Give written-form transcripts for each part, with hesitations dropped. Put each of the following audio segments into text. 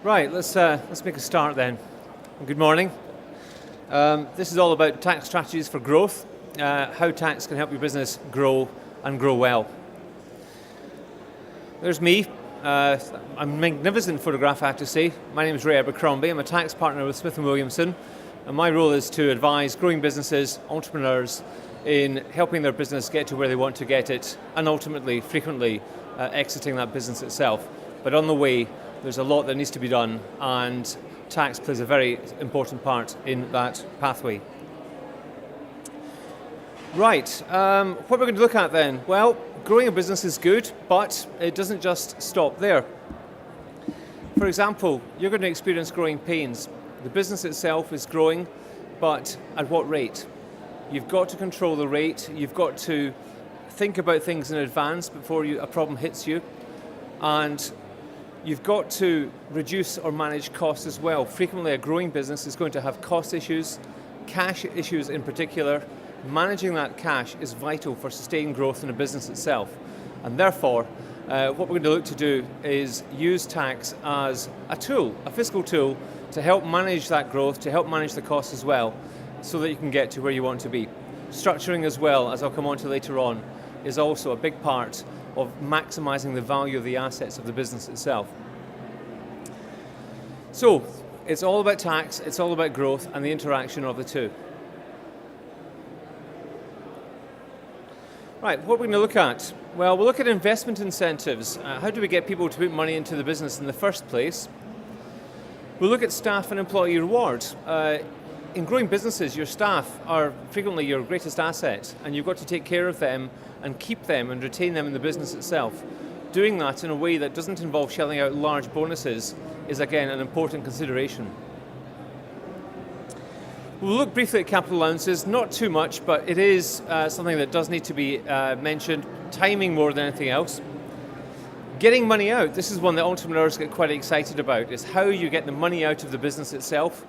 Right, let's make a start then. Good morning. This is all about tax strategies for growth, how tax can help your business grow and grow well. There's me. A magnificent photograph, I have to say. My name is Ray Abercromby. I'm a tax partner with Smith & Williamson, and my role is to advise growing businesses, entrepreneurs, in helping their business get to where they want to get it, and ultimately, frequently, exiting that business itself. But on the way, there's a lot that needs to be done, and tax plays a very important part in that pathway. Right, what we're going to look at then? Well, growing a business is good, but it doesn't just stop there. For example, you're going to experience growing pains. The business itself is growing, but at what rate? You've got to control the rate, you've got to think about things in advance before a problem hits you, and you've got to reduce or manage costs as well. Frequently a growing business is going to have cost issues, cash issues in particular. Managing that cash is vital for sustained growth in a business itself. And therefore, what we're going to look to do is use tax as a tool, a fiscal tool, to help manage that growth, to help manage the costs as well, so that you can get to where you want to be. Structuring as well, as I'll come on to later on, is also a big part of maximising the value of the assets of the business itself. So, it's all about tax, it's all about growth and the interaction of the two. Right, what we're going to look at? Well, we'll look at investment incentives. How do we get people to put money into the business in the first place? We'll look at staff and employee rewards. In growing businesses, your staff are frequently your greatest asset, and you've got to take care of them and keep them and retain them in the business itself. Doing that in a way that doesn't involve shelling out large bonuses is again an important consideration. We'll look briefly at capital allowances, not too much, but it is something that does need to be mentioned, timing more than anything else. Getting money out, this is one that entrepreneurs get quite excited about, is how you get the money out of the business itself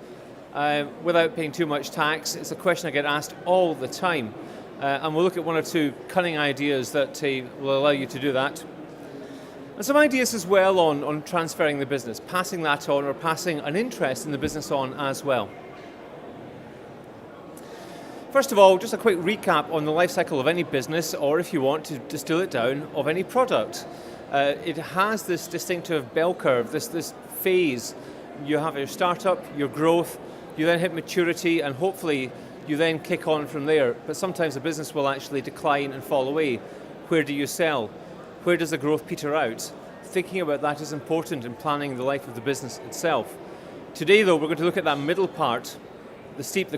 without paying too much tax. It's a question I get asked all the time, and we'll look at one or two cunning ideas that will allow you to do that. And some ideas as well on transferring the business, passing that on or passing an interest in the business on as well. First of all, just a quick recap on the life cycle of any business, or if you want to distill it down, of any product. It has this distinctive bell curve, this phase. You have your startup, your growth, you then hit maturity, and hopefully you then kick on from there. But sometimes a business will actually decline and fall away. Where do you sell? Where does the growth peter out? Thinking about that is important in planning the life of the business itself. Today though, we're going to look at that middle part, the steep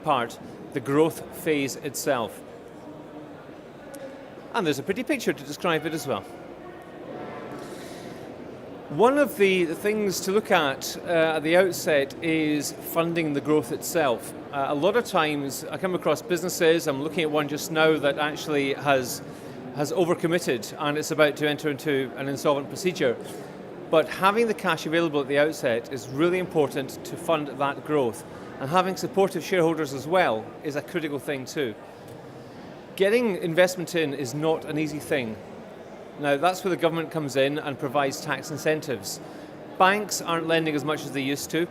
part, the growth phase itself. And there's a pretty picture to describe it as well. One of the things to look at the outset is funding the growth itself. A lot of times I come across businesses, I'm looking at one just now that actually has overcommitted and it's about to enter into an insolvent procedure. But having the cash available at the outset is really important to fund that growth. And having supportive shareholders as well is a critical thing too. Getting investment in is not an easy thing. Now that's where the government comes in and provides tax incentives. Banks aren't lending as much as they used to,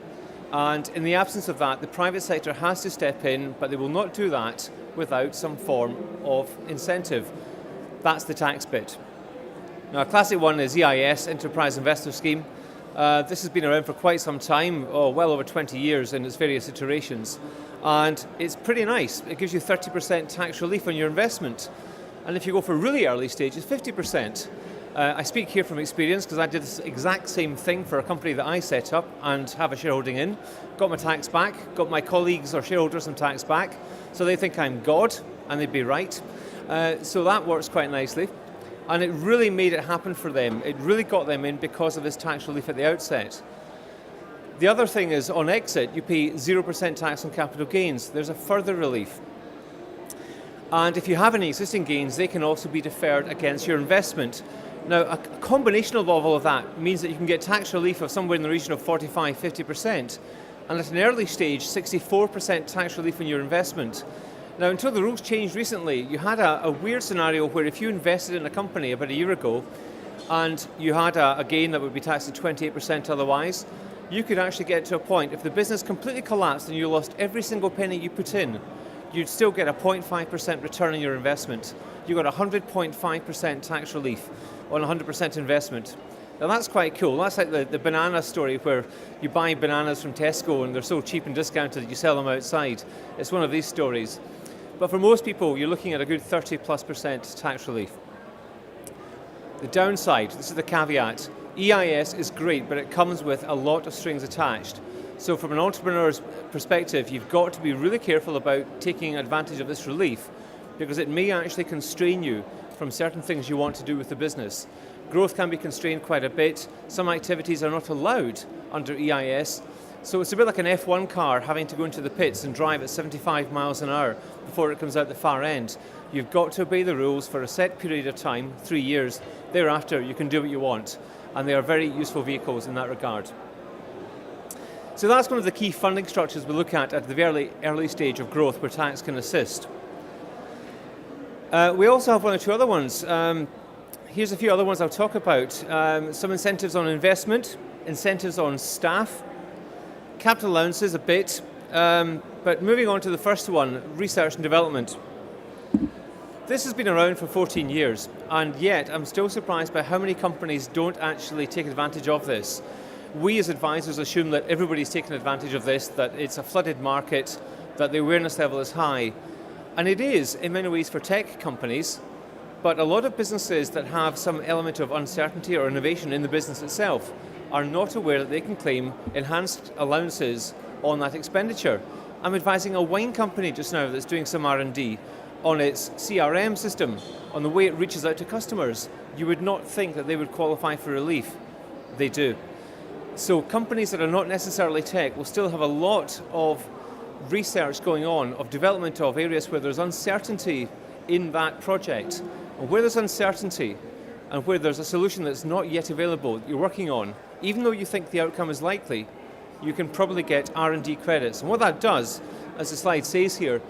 and in the absence of that, the private sector has to step in, but they will not do that without some form of incentive. That's the tax bit. Now a classic one is EIS, Enterprise Investor Scheme. This has been around for quite some time, well over 20 years in its various iterations, and it's pretty nice. It gives you 30% tax relief on your investment, and if you go for really early stages, 50%. I speak here from experience because I did this exact same thing for a company that I set up and have a shareholding in. Got my tax back, got my colleagues or shareholders some tax back, so they think I'm God, and they'd be right. So that works quite nicely. And it really made it happen for them. It really got them in because of this tax relief at the outset. The other thing is, on exit, you pay 0% tax on capital gains. There's a further relief. And if you have any existing gains, they can also be deferred against your investment. Now, a combination of all of that means that you can get tax relief of somewhere in the region of 45–50%, and at an early stage, 64% tax relief on your investment. Now, until the rules changed recently, you had a weird scenario where if you invested in a company about a year ago and you had a gain that would be taxed at 28% otherwise, you could actually get to a point, if the business completely collapsed and you lost every single penny you put in, you'd still get a 0.5% return on your investment. You got 100.5% tax relief on 100% investment. Now that's quite cool. That's like the banana story where you buy bananas from Tesco and they're so cheap and discounted that you sell them outside. It's one of these stories. But for most people, you're looking at a good 30+% tax relief. The downside, this is the caveat, EIS is great, but it comes with a lot of strings attached. So from an entrepreneur's perspective, you've got to be really careful about taking advantage of this relief, because it may actually constrain you from certain things you want to do with the business. Growth can be constrained quite a bit. Some activities are not allowed under EIS. So it's a bit like an F1 car having to go into the pits and drive at 75 miles an hour before it comes out the far end. You've got to obey the rules for a set period of time, 3 years. Thereafter, you can do what you want. And they are very useful vehicles in that regard. So that's one of the key funding structures we look at the very early stage of growth where tax can assist. We also have one or two other ones. Here's a few other ones I'll talk about. Some incentives on investment, incentives on staff, capital allowances a bit, but moving on to the first one, research and development. This has been around for 14 years, and yet I'm still surprised by how many companies don't actually take advantage of this. We as advisors assume that everybody's taking advantage of this, that it's a flooded market, that the awareness level is high. And it is, in many ways, for tech companies, but a lot of businesses that have some element of uncertainty or innovation in the business itself are not aware that they can claim enhanced allowances on that expenditure. I'm advising a wine company just now that's doing some R&D on its CRM system, on the way it reaches out to customers. You would not think that they would qualify for relief. They do. So companies that are not necessarily tech will still have a lot of research going on, of development of areas where there's uncertainty in that project. And where there's uncertainty and where there's a solution that's not yet available that you're working on, even though you think the outcome is likely, you can probably get R&D credits. And what that does, as the slide says here,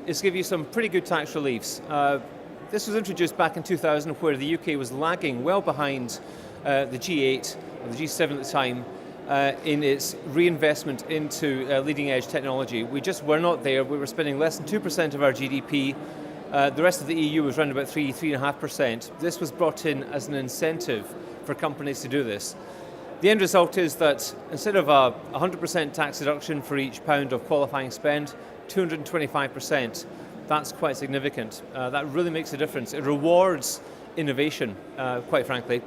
is give you some pretty good tax reliefs. This was introduced back in 2000, where the UK was lagging well behind the G8, or the G7 at the time, in its reinvestment into leading edge technology. We just were not there. We were spending less than 2% of our GDP. The rest of the EU was around about 3.5%. This was brought in as an incentive for companies to do this. The end result is that instead of a 100% tax deduction for each pound of qualifying spend, 225%. That's quite significant. That really makes a difference. It rewards innovation, quite frankly.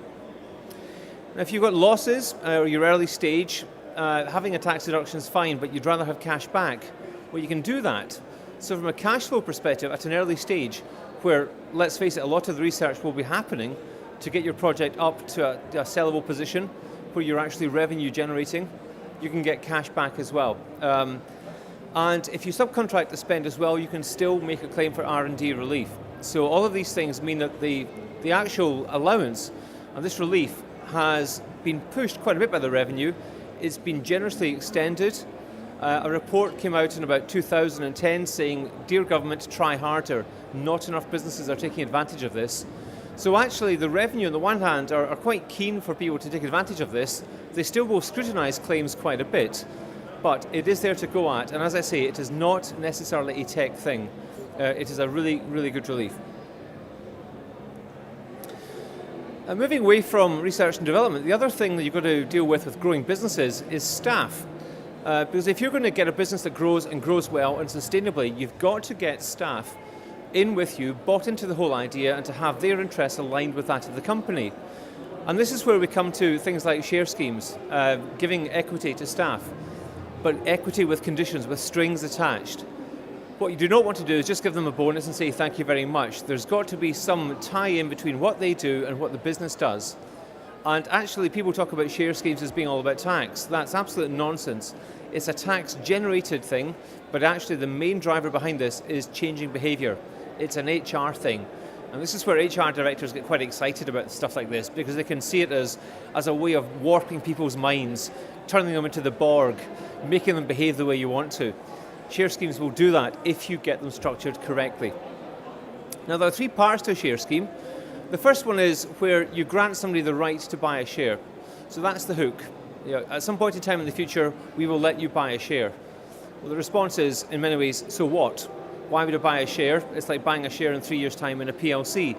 Now, if you've got losses or your early stage, having a tax deduction is fine, but you'd rather have cash back. Well, you can do that. So from a cash flow perspective, at an early stage, where, let's face it, a lot of the research will be happening to get your project up to a sellable position, where you're actually revenue generating, you can get cash back as well. And if you subcontract the spend as well, you can still make a claim for R&D relief. So all of these things mean that the actual allowance and this relief has been pushed quite a bit by the revenue. It's been generously extended. A report came out in about 2010 saying, "Dear government, try harder. Not enough businesses are taking advantage of this." So actually the revenue on the one hand are quite keen for people to take advantage of this. They still will scrutinise claims quite a bit, but it is there to go at, and as I say, it is not necessarily a tech thing. It is a really, really good relief. Moving away from research and development, the other thing that you've got to deal with growing businesses is staff. Because if you're going to get a business that grows and grows well and sustainably, you've got to get staff in with you, bought into the whole idea, and to have their interests aligned with that of the company. And this is where we come to things like share schemes, giving equity to staff, but equity with conditions, with strings attached. What you do not want to do is just give them a bonus and say thank you very much. There's got to be some tie-in between what they do and what the business does. And actually people talk about share schemes as being all about tax. That's absolute nonsense. It's a tax-generated thing, but actually the main driver behind this is changing behaviour. It's an HR thing. And this is where HR directors get quite excited about stuff like this, because they can see it as a way of warping people's minds, turning them into the Borg, making them behave the way you want to. Share schemes will do that if you get them structured correctly. Now there are three parts to a share scheme. The first one is where you grant somebody the right to buy a share. So that's the hook. At some point in time in the future, we will let you buy a share. Well, the response is, in many ways, so what? Why would I buy a share? It's like buying a share in 3 years' time in a PLC.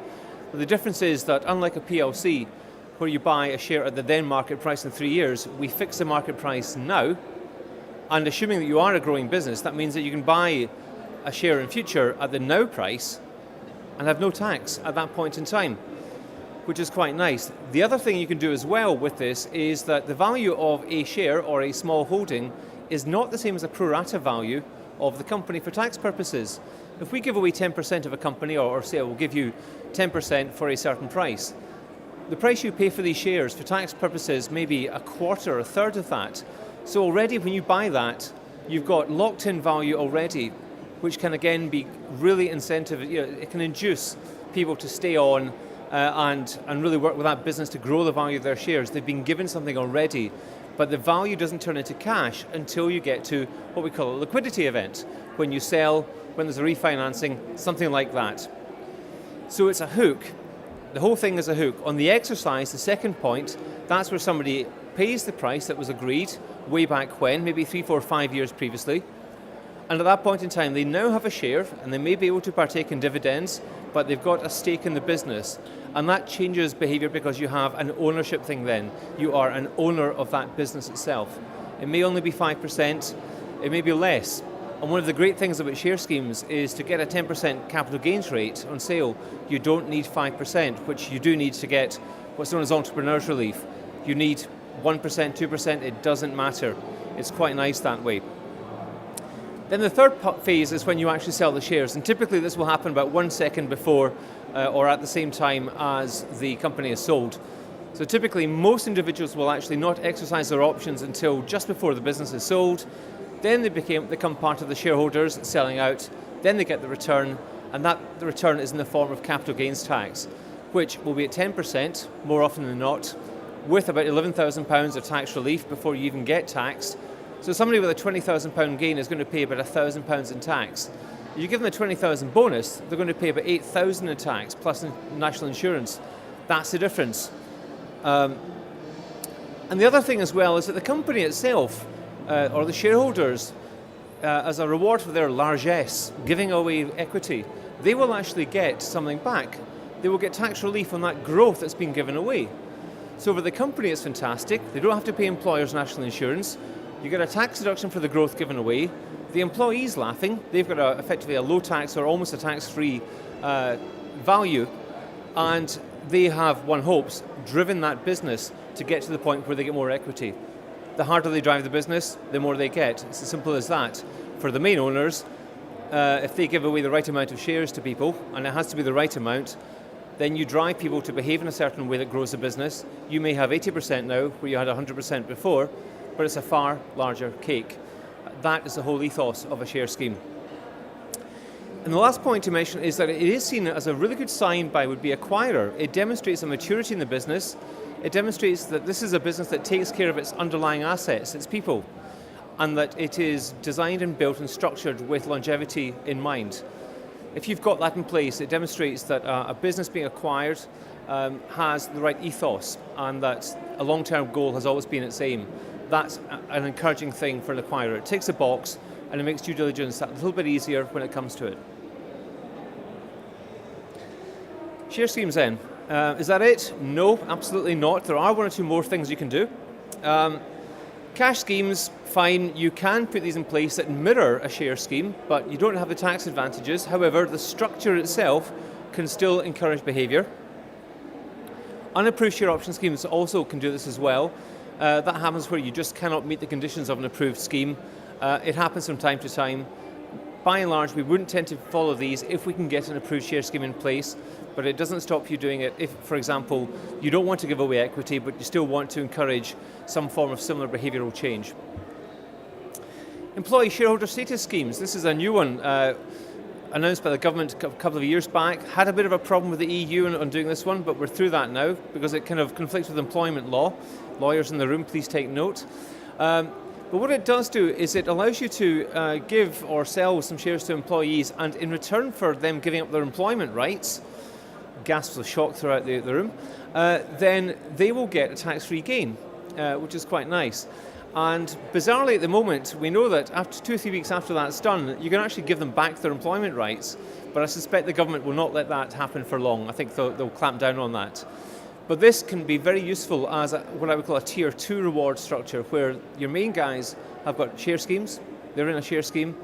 But the difference is that unlike a PLC, where you buy a share at the then market price in 3 years, we fix the market price now, and assuming that you are a growing business, that means that you can buy a share in future at the now price and have no tax at that point in time, which is quite nice. The other thing you can do as well with this is that the value of a share or a small holding is not the same as a pro rata value of the company for tax purposes. If we give away 10% of a company, or say we'll give you 10% for a certain price, the price you pay for these shares for tax purposes may be a quarter or a third of that. So already when you buy that, you've got locked in value already, which can again be really incentive. It can induce people to stay on and really work with that business to grow the value of their shares. They've been given something already, but the value doesn't turn into cash until you get to what we call a liquidity event, when you sell, when there's a refinancing, something like that. So it's a hook. The whole thing is a hook. On the exercise, the second point, that's where somebody pays the price that was agreed way back when, maybe 3, 4, 5 years previously. And at that point in time, they now have a share and they may be able to partake in dividends, but they've got a stake in the business. And that changes behavior because you have an ownership thing then. You are an owner of that business itself. It may only be 5%, it may be less. And one of the great things about share schemes is to get a 10% capital gains rate on sale, you don't need 5%, which you do need to get what's known as entrepreneur's relief. You need 1%, 2%, it doesn't matter. It's quite nice that way. Then the third phase is when you actually sell the shares, and typically this will happen about 1 second before or at the same time as the company is sold. So typically most individuals will actually not exercise their options until just before the business is sold. Then they become part of the shareholders selling out, then they get the return, and the return is in the form of capital gains tax, which will be at 10% more often than not, with about £11,000 of tax relief before you even get taxed. So somebody with a £20,000 gain is going to pay about £1,000 in tax. You give them a £20,000 bonus, they're going to pay about £8,000 in tax plus national insurance. That's the difference. And the other thing as well is that the company itself, or the shareholders, as a reward for their largesse, giving away equity, they will actually get something back. They will get tax relief on that growth that's been given away. So for the company it's fantastic. They don't have to pay employers' national insurance. You get a tax deduction for the growth given away. The employee's laughing. They've got effectively a low tax or almost a tax-free value, and they have, one hopes, driven that business to get to the point where they get more equity. The harder they drive the business, the more they get. It's as simple as that. For the main owners, if they give away the right amount of shares to people, and it has to be the right amount, then you drive people to behave in a certain way that grows the business. You may have 80% now, where you had 100% before, but it's a far larger cake. That is the whole ethos of a share scheme. And the last point to mention is that it is seen as a really good sign by would-be acquirer. It demonstrates a maturity in the business. It demonstrates that this is a business that takes care of its underlying assets, its people, and that it is designed and built and structured with longevity in mind. If you've got that in place, it demonstrates that a business being acquired has the right ethos and that a long-term goal has always been its aim. That's an encouraging thing for an acquirer. It ticks a box and it makes due diligence a little bit easier when it comes to it. Share schemes then. Is that it? No, absolutely not. There are one or two more things you can do. Cash schemes, fine, you can put these in place that mirror a share scheme, but you don't have the tax advantages. However, the structure itself can still encourage behaviour. Unapproved share option schemes also can do this as well. That happens where you just cannot meet the conditions of an approved scheme. It happens from time to time. By and large, we wouldn't tend to follow these if we can get an approved share scheme in place, but it doesn't stop you doing it if, for example, you don't want to give away equity, but you still want to encourage some form of similar behavioural change. Employee shareholder status schemes. This is a new one announced by the government a couple of years back. Had a bit of a problem with the EU on doing this one, but we're through that now because it kind of conflicts with employment law. Lawyers in the room, please take note. But what it does do is it allows you to give or sell some shares to employees, and in return for them giving up their employment rights, gasps of shock throughout the room, then they will get a tax-free gain, which is quite nice. And bizarrely at the moment, we know that after 2 or 3 weeks after that's done, you can actually give them back their employment rights, but I suspect the government will not let that happen for long. I think they'll clamp down on that. But this can be very useful as what I would call a tier 2 reward structure, where your main guys have got share schemes, they're in a share scheme.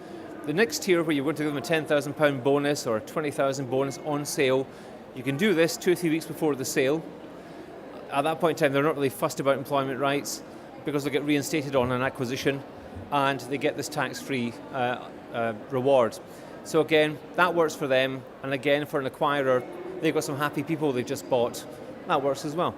The next tier, where you're going to give them a £10,000 bonus or a £20,000 bonus on sale, you can do this 2 or 3 weeks before the sale. At that point in time, they're not really fussed about employment rights because they get reinstated on an acquisition and they get this tax-free reward. So again, that works for them, and again, for an acquirer, they've got some happy people they've just bought. That works as well.